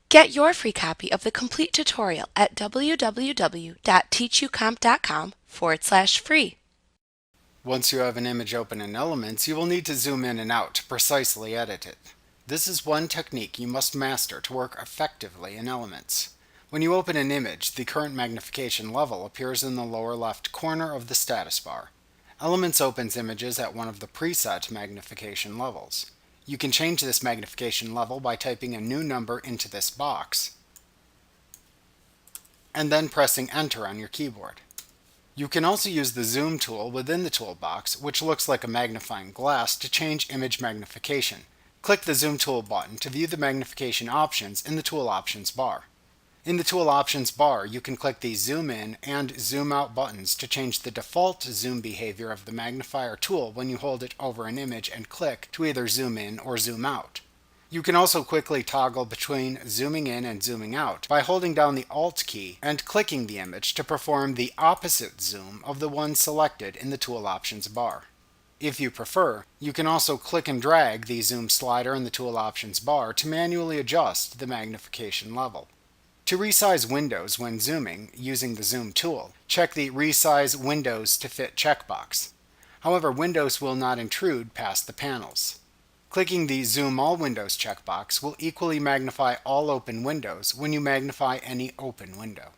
Get your free copy of the complete tutorial at www.teachucomp.com/free. Once you have an image open in Elements, you will need to zoom in and out to precisely edit it. This is one technique you must master to work effectively in Elements. When you open an image, the current magnification level appears in the lower left corner of the status bar. Elements opens images at one of the preset magnification levels. You can change this magnification level by typing a new number into this box and then pressing Enter on your keyboard. You can also use the Zoom tool within the toolbox, which looks like a magnifying glass, to change image magnification. Click the Zoom tool button to view the magnification options in the Tool Options bar. In the Tool Options bar, you can click the Zoom In and Zoom Out buttons to change the default zoom behavior of the magnifier tool when you hold it over an image and click to either zoom in or zoom out. You can also quickly toggle between zooming in and zooming out by holding down the Alt key and clicking the image to perform the opposite zoom of the one selected in the Tool Options bar. If you prefer, you can also click and drag the zoom slider in the Tool Options bar to manually adjust the magnification level. To resize windows when zooming using the Zoom tool, check the Resize Windows to Fit checkbox. However, windows will not intrude past the panels. Clicking the Zoom All Windows checkbox will equally magnify all open windows when you magnify any open window.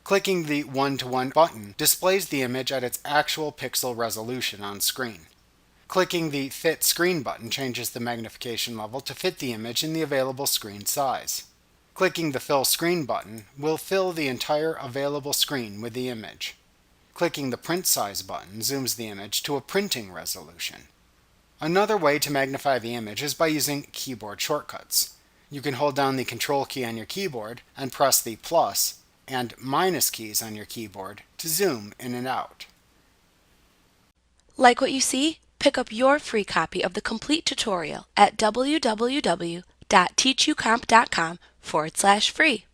Clicking the One-to-One button displays the image at its actual pixel resolution on screen. Clicking the Fit Screen button changes the magnification level to fit the image in the available screen size. Clicking the Fill Screen button will fill the entire available screen with the image. Clicking the Print Size button zooms the image to a printing resolution. Another way to magnify the image is by using keyboard shortcuts. You can hold down the Control key on your keyboard and press the plus and minus keys on your keyboard to zoom in and out. Like what you see? Pick up your free copy of the complete tutorial at www.teachucomp.com/free.